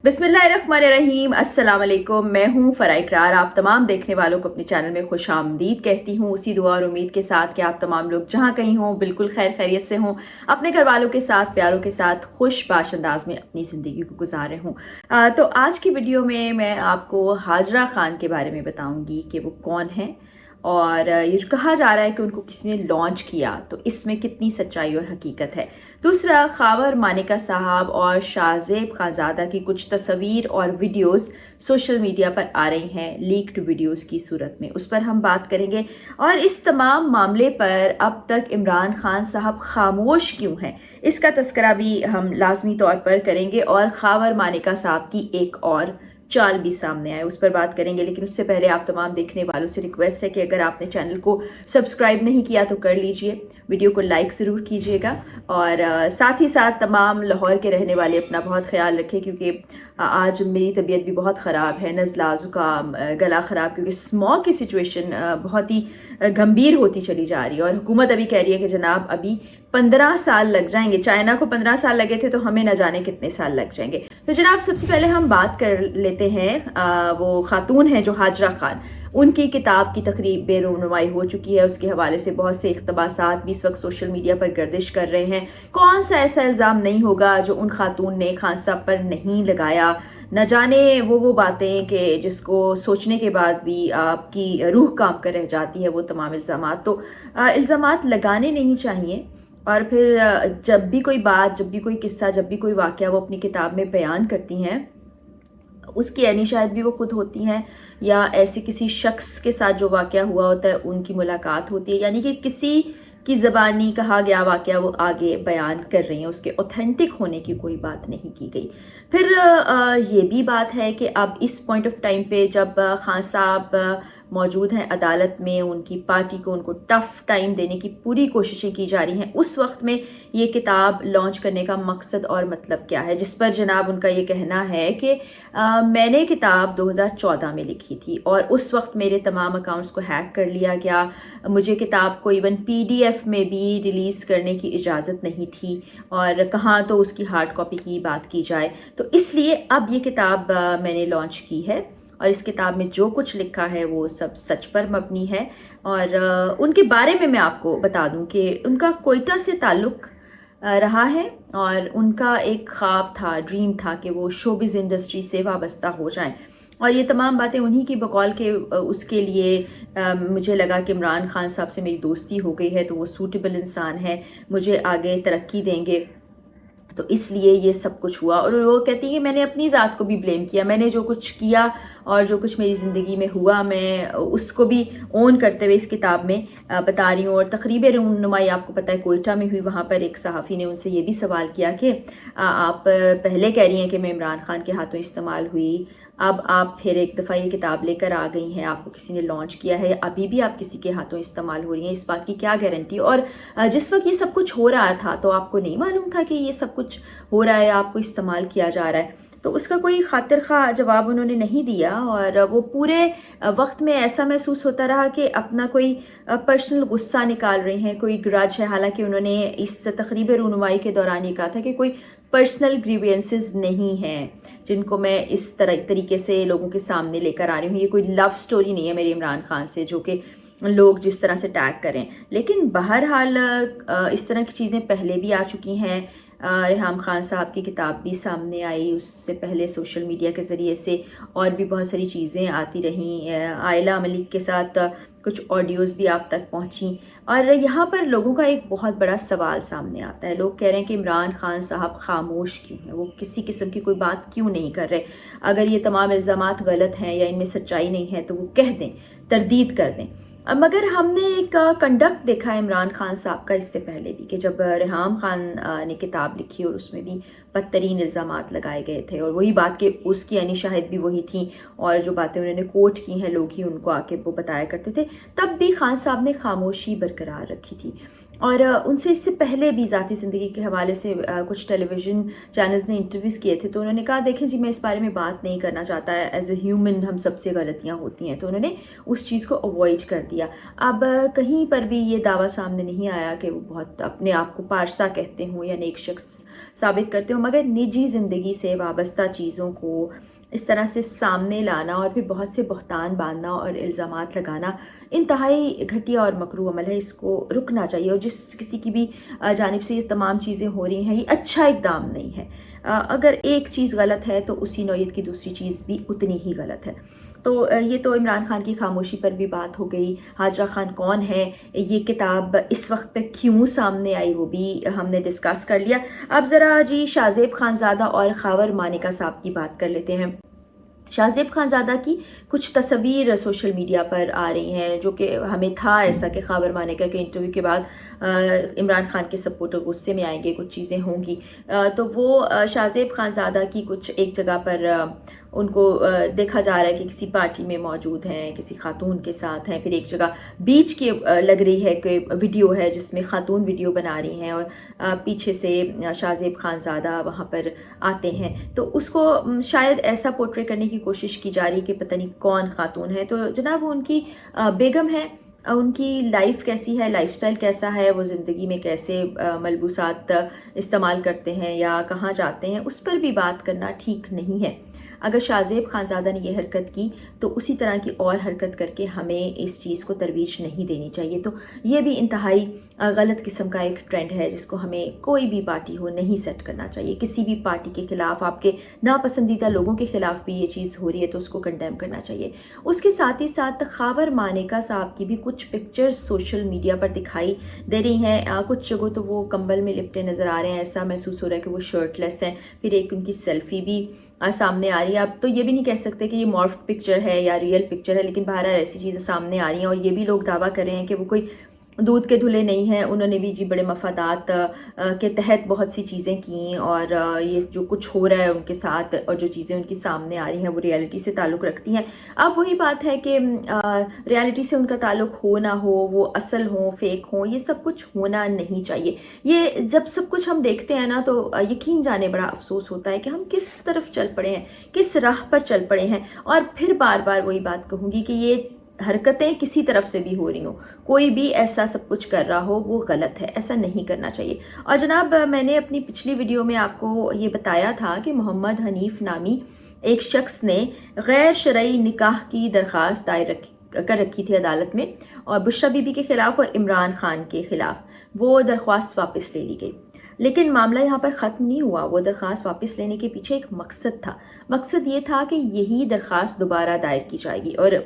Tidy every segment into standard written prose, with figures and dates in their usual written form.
बिस्मिल्लाहिर्रहमानिर्रहीम। अस्सलाम वालेकुम। मैं हूँ फराह इकरार। आप तमाम देखने वालों को अपने चैनल में खुश आमदीद कहती हूँ, उसी दुआ और उम्मीद के साथ कि आप तमाम लोग जहाँ कहीं हों बिल्कुल खैर खैरियत से हों, अपने घर वालों के साथ प्यारों के साथ खुश बाश अंदाज में अपनी ज़िंदगी को गुजारे हों। तो आज की वीडियो में मैं आपको हाजरा खान के बारे में बताऊँगी कि वो कौन है और ये जो कहा जा रहा है कि उनको किसी ने लॉन्च किया, तो इसमें कितनी सच्चाई और हकीकत है। दूसरा, खावर मानिका साहब और शाहजेब खानजादा की कुछ तस्वीर और वीडियोस सोशल मीडिया पर आ रही हैं लीक्ड वीडियोस की सूरत में, उस पर हम बात करेंगे। और इस तमाम मामले पर अब तक इमरान खान साहब खामोश क्यों हैं, इसका तस्करा भी हम लाजमी तौर पर करेंगे। और खावर मानिका साहब की एक और चाल भी सामने आए, उस पर बात करेंगे। लेकिन उससे पहले आप तमाम देखने वालों से रिक्वेस्ट है कि अगर आपने चैनल को सब्सक्राइब नहीं किया तो कर लीजिए, वीडियो को लाइक ज़रूर कीजिएगा। और साथ ही साथ तमाम लाहौर के रहने वाले अपना बहुत ख्याल रखें, क्योंकि आज मेरी तबीयत भी बहुत ख़राब है, नज़ला ज़ुकाम गला ख़राब, क्योंकि स्मॉग की सिचुएशन बहुत ही गंभीर होती चली जा रही है। और हुकूमत अभी कह रही है कि जनाब अभी 15 साल लग जाएंगे, चाइना को 15 साल लगे थे तो हमें न जाने कितने साल लग जाएंगे। तो जनाब सबसे पहले हम बात कर लेते हैं वो खातून है जो हाजरा खान, उनकी किताब की तकरीब बेरुनमाई हो चुकी है। उसके हवाले से बहुत से इख्तबासात भी इस वक्त सोशल मीडिया पर गर्दिश कर रहे हैं। कौन सा ऐसा इल्ज़ाम नहीं होगा जो उन खातून ने खान साहब पर नहीं लगाया। न जाने वो बातें कि जिसको सोचने के बाद भी आपकी रूह कांप कर रह जाती है, वो तमाम इल्ज़ामात। तो इल्ज़ामात लगाने नहीं चाहिए। और फिर जब भी कोई बात, जब भी कोई किस्सा, जब भी कोई वाक़या वो अपनी किताब में बयान करती हैं, उसकी यानी शायद भी वो खुद होती हैं या ऐसे किसी शख्स के साथ जो वाक़या हुआ होता है उनकी मुलाकात होती है, यानी कि किसी की ज़बानी कहा गया वाक़या वो आगे बयान कर रही हैं, उसके ऑथेंटिक होने की कोई बात नहीं की गई। फिर ये भी बात है कि अब इस पॉइंट ऑफ टाइम पे जब खान साहब मौजूद हैं अदालत में, उनकी पार्टी को उनको टफ टाइम देने की पूरी कोशिशें की जा रही हैं, उस वक्त में ये किताब लॉन्च करने का मकसद और मतलब क्या है, जिस पर जनाब उनका ये कहना है कि मैंने किताब 2014 में लिखी थी और उस वक्त मेरे तमाम अकाउंट्स को हैक कर लिया गया, मुझे किताब को इवन PDF में भी रिलीज़ करने की इजाज़त नहीं थी, और कहाँ तो उसकी हार्ड कॉपी की बात की जाए। तो इसलिए अब ये किताब मैंने लॉन्च की है और इस किताब में जो कुछ लिखा है वो सब सच पर मबनी है। और उनके बारे में मैं आपको बता दूं कि उनका कोयटा से ताल्लुक़ रहा है और उनका एक ख्वाब था, ड्रीम था कि वो शोबिज़ इंडस्ट्री से वाबस्ता हो जाएं। और ये तमाम बातें उन्हीं की बकौल के उसके लिए मुझे लगा कि इमरान खान साहब से मेरी दोस्ती हो गई है तो वो सूटेबल इंसान है, मुझे आगे तरक्की देंगे, तो इसलिए ये सब कुछ हुआ। और वो कहती है मैंने अपनी ज़ात को भी ब्लेम किया, मैंने जो कुछ किया और जो कुछ मेरी ज़िंदगी में हुआ मैं उसको भी ओन करते हुए इस किताब में बता रही हूँ। और तकरीब रुनुमाई आपको पता है कोयटा में हुई, वहाँ पर एक सहाफ़ी ने उनसे ये भी सवाल किया कि आप पहले कह रही हैं कि मैं इमरान खान के हाथों इस्तेमाल हुई, अब आप फिर एक दफ़ा ये किताब लेकर आ गई हैं, आपको किसी ने लॉन्च किया है, अभी भी आप किसी के हाथों इस्तेमाल हो रही हैं, इस बात की क्या गारंटी। और जिस वक्त ये सब कुछ हो रहा था तो आपको नहीं मालूम था कि ये सब कुछ हो रहा है, आपको इस्तेमाल किया जा रहा है। तो उसका कोई खातिर खा जवाब उन्होंने नहीं दिया। और वो पूरे वक्त में ऐसा महसूस होता रहा कि अपना कोई पर्सनल गुस्सा निकाल रहे हैं, कोई ग्रज है। हालांकि उन्होंने इस तकरीब रुनुमाई के दौरान ये कहा था कि कोई पर्सनल ग्रीवियंसेस नहीं हैं जिनको मैं इस तरीके से लोगों के सामने लेकर आ रही हूँ। ये कोई लव स्टोरी नहीं है मेरे इमरान खान से जो कि लोग जिस तरह से टैग करें। लेकिन बहरहाल इस तरह की चीज़ें पहले भी आ चुकी हैं। रेहाम खान साहब की किताब भी सामने आई, उससे पहले सोशल मीडिया के ज़रिए से और भी बहुत सारी चीज़ें आती रहीं। आयला मलिक के साथ कुछ ऑडियोज़ भी आप तक पहुंची। और यहाँ पर लोगों का एक बहुत बड़ा सवाल सामने आता है, लोग कह रहे हैं कि इमरान खान साहब खामोश क्यों हैं, वो किसी किस्म की कोई बात क्यों नहीं कर रहे। अगर ये तमाम इल्ज़ामात गलत हैं या इनमें सच्चाई नहीं है तो वो कह दें, तरदीद कर दें। मगर हमने एक कंडक्ट देखा है इमरान खान साहब का इससे पहले भी कि जब रेहाम खान ने किताब लिखी और उसमें भी बदतरीन इल्ज़ामात लगाए गए थे, और वही बात कि उसकी यानी शाहिद भी वही थी और जो बातें उन्होंने कोट की हैं लोग ही उनको आके वो बताया करते थे, तब भी खान साहब ने खामोशी बरकरार रखी थी। اور उनसे इससे पहले भी ज़ाती ज़िंदगी के हवाले से कुछ टेलीविज़न चैनल्स ने इंटरव्यूज़ किए थे, तो उन्होंने कहा देखें जी मैं इस बारे में बात नहीं करना चाहता, एज ए ह्यूमन हम सबसे गलतियाँ होती हैं, तो उन्होंने उस चीज़ को अवॉइड कर दिया। अब कहीं पर भी ये दावा सामने नहीं आया कि वो बहुत अपने आप को पारसा कहते हों या नेक शख्स साबित करते हों, मगर निजी ज़िंदगी से वाबस्ता चीज़ों को इस तरह से सामने लाना और फिर बहुत से बहतान बांधना और इल्ज़ामात लगाना इंतहाई घटिया और मकरूह अमल है। इसको रुकना चाहिए, और जिस किसी की भी जानिब से ये तमाम चीज़ें हो रही हैं, ये अच्छा इक़दाम नहीं है। अगर एक चीज़ गलत है तो उसी नौइयत की दूसरी चीज़ भी उतनी ही गलत है। तो ये तो इमरान खान की खामोशी पर भी बात हो गई। हाजरा खान कौन है, ये किताब इस वक्त पे क्यों सामने आई, वो भी हमने डिस्कस कर लिया। अब ज़रा जी शाहज़ेब खानज़ादा और खावर मानिका साहब की बात कर लेते हैं। शाहज़ेब खानज़ादा की कुछ तस्वीर सोशल मीडिया पर आ रही हैं, जो कि हमें था ऐसा कि खावर मानिका के इंटरव्यू के बाद इमरान खान के सपोर्टर गुस्से में आएंगे, कुछ चीज़ें होंगी। तो वो शाहज़ेब खानज़ादा की कुछ एक जगह पर उनको देखा जा रहा है कि किसी पार्टी में मौजूद हैं, किसी खातून के साथ हैं। फिर एक जगह बीच की लग रही है कि वीडियो है जिसमें खातून वीडियो बना रही हैं और पीछे से शाहज़ेब खानज़ादा वहाँ पर आते हैं। तो उसको शायद ऐसा पोर्ट्रे करने की कोशिश की जा रही कि पता नहीं कौन खातून है। तो जनाब वो उनकी बेगम है, उनकी लाइफ कैसी है, लाइफस्टाइल कैसा है, वो ज़िंदगी में कैसे मलबूसात इस्तेमाल करते हैं या कहाँ जाते हैं, उस पर भी बात करना ठीक नहीं है। अगर शाहज़ेब खानज़ादा ने ये हरकत की तो उसी तरह की और हरकत करके हमें इस चीज़ को तरवीज नहीं देनी चाहिए। तो ये भी इंतहाई गलत किस्म का एक ट्रेंड है जिसको हमें कोई भी पार्टी हो नहीं सेट करना चाहिए। किसी भी पार्टी के ख़िलाफ़, आपके नापसंदीदा लोगों के ख़िलाफ़ भी ये चीज़ हो रही है तो उसको कंडेम करना चाहिए। उसके साथ ही साथ खावर मानिका साहब की भी कुछ पिक्चर्स सोशल मीडिया पर दिखाई दे रही हैं। कुछ जगहों तो वो कंबल में लिपटे नज़र आ रहे हैं, ऐसा महसूस हो रहा है कि वो शर्टलेस हैं। फिर एक उनकी सेल्फ़ी भी सामने आ रही है। अब तो ये भी नहीं कह सकते कि ये मॉर्फ्ड पिक्चर है या रियल पिक्चर है, लेकिन बहरहाल ऐसी चीज़ें सामने आ रही हैं। और ये भी लोग दावा कर रहे हैं कि वो कोई दूध के धुले नहीं हैं, उन्होंने भी जी बड़े मफादात के तहत बहुत सी चीज़ें की, और ये जो कुछ हो रहा है उनके साथ और जो चीज़ें उनकी सामने आ रही हैं वो रियलिटी से ताल्लुक़ रखती हैं। अब वही बात है कि रियलिटी से उनका ताल्लुक़ हो ना हो, वो असल हो फेक हो, ये सब कुछ होना नहीं चाहिए। ये जब सब कुछ हम देखते हैं ना तो यकीन जाने बड़ा अफसोस होता है कि हम किस तरफ चल पड़े हैं, किस राह पर चल पड़े हैं। और फिर बार बार वही बात कहूँगी कि ये हरकतें किसी तरफ से भी हो रही हो, कोई भी ऐसा सब कुछ कर रहा हो, वो गलत है, ऐसा नहीं करना चाहिए। और जनाब मैंने अपनी पिछली वीडियो में आपको ये बताया था कि मोहम्मद हनीफ नामी एक शख्स ने गैर शरई निकाह की दरख्वास्त दायर कर रखी थी अदालत में, और बुशरा बीबी के ख़िलाफ़ और इमरान खान के ख़िलाफ़। वो दरख्वास्त वापस ले ली गई, लेकिन मामला यहाँ पर ख़त्म नहीं हुआ। वो दरख्वास्त वापस लेने के पीछे एक मकसद था। मकसद ये था कि यही दरख्वास्त दोबारा दायर की जाएगी, और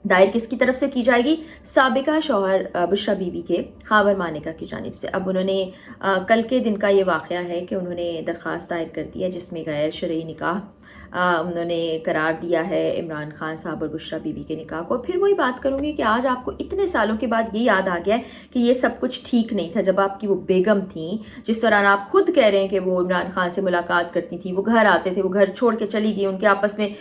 दायर किसकी तरफ से की जाएगी? साबिका शौहर बुशरा बीबी के खावर मानिका की जानिब से। अब उन्होंने कल के दिन का ये वाक़या है कि उन्होंने दरख्वास्त दायर कर दी है जिसमें गैर शरई निकाह उन्होंने करार दिया है इमरान खान साहब और बुशरा बीबी के निकाह को। फिर वही बात करूँगी कि आज आपको इतने सालों के बाद ये याद आ गया है कि ये सब कुछ ठीक नहीं था। जब आपकी वो बेगम थी, जिस दौरान आप खुद कह रहे हैं कि वो इमरान खान से मुलाकात करती थी, वो घर आते थे, वो घर छोड़ के चली गई, उनके आपस में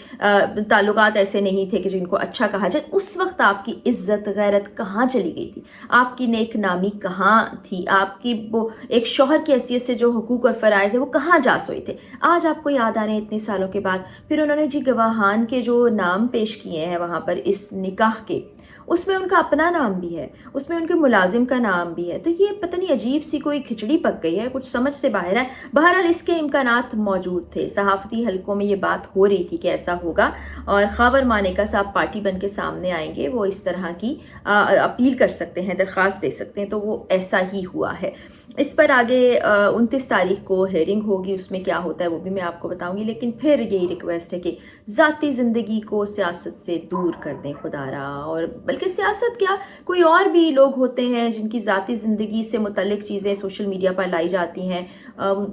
ताल्लुकात ऐसे नहीं थे कि जिनको अच्छा कहा जाए। उस वक्त आपकी इज्जत गैरत कहाँ चली गई थी? आपकी नेक नामी कहाँ थी? आपकी वो एक शौहर की हैसियत से जो हुकूक और फ़राइज़ है वो कहाँ जा सोए थे? आज आपको याद आ रहे हैं इतने सालों के बाद। फिर उन्होंने जी गवाहान के जो नाम पेश किए हैं वहाँ पर इस निकाह के, उसमें उनका अपना नाम भी है, उसमें उनके मुलाजिम का नाम भी है। तो ये पता नहीं अजीब सी कोई खिचड़ी पक गई है, कुछ समझ से बाहर है। बहरहाल इसके इम्कानात मौजूद थे, सहाफ़ती हलकों में ये बात हो रही थी कि ऐसा होगा और खावर मानिका साहब पार्टी बन के सामने आएंगे, वो इस तरह की अपील कर सकते हैं, दरख्वास्त दे सकते हैं। तो वो ऐसा ही हुआ है। इस पर आगे 29 तारीख को हेयरिंग होगी, उसमें क्या होता है वो भी मैं आपको बताऊंगी। लेकिन फिर यही रिक्वेस्ट है कि ज़ाती ज़िंदगी को सियासत से दूर कर दें खुदारा। और बल्कि सियासत क्या, कोई और भी लोग होते हैं जिनकी ज़ाती ज़िंदगी से मुतल्लिक चीज़ें सोशल मीडिया पर लाई जाती हैं,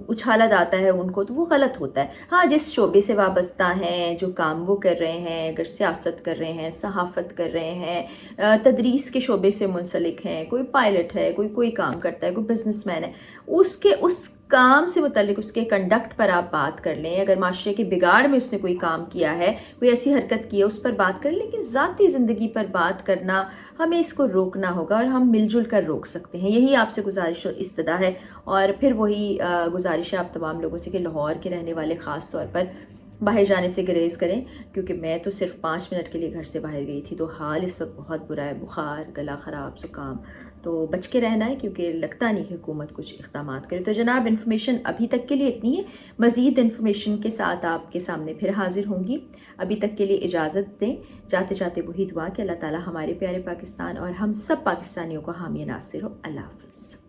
उछाला जाता है उनको, तो वो गलत होता है। हाँ, जिस शोबे से वाबस्ता हैं, जो काम वो कर रहे हैं, अगर सियासत कर रहे हैं, सहाफ़त कर रहे हैं, तदरीस के शोबे से मुंसलिक हैं, कोई पायलट है, कोई काम करता है, कोई बिजनेसमैन है, उसके उस کام سے متعلق اس کے کنڈکٹ پر آپ بات کر لیں، اگر معاشرے کے بگاڑ میں اس نے کوئی کام کیا ہے، کوئی ایسی حرکت کی ہے، اس پر بات کر لیں، لیکن ذاتی زندگی پر بات کرنا ہمیں اس کو روکنا ہوگا، اور ہم مل جل کر روک سکتے ہیں۔ یہی آپ سے گزارش اور استدعا ہے، اور پھر وہی گزارش ہے آپ تمام لوگوں سے کہ لاہور کے رہنے والے خاص طور پر باہر جانے سے گریز کریں، کیونکہ میں تو صرف 5 منٹ کے لیے گھر سے باہر گئی تھی، تو حال اس وقت بہت برا ہے، بخار، گلا خراب، زکام، تو بچ کے رہنا ہے، کیونکہ لگتا نہیں کہ حکومت کچھ اقدامات کرے۔ تو جناب، انفارمیشن ابھی تک کے لیے اتنی ہے، مزید انفارمیشن کے ساتھ آپ کے سامنے پھر حاضر ہوں گی۔ ابھی تک کے لیے اجازت دیں، جاتے جاتے وہی دعا کہ اللہ تعالیٰ ہمارے پیارے پاکستان اور ہم سب پاکستانیوں کو حامی ناصر ہو۔ اللہ حافظ۔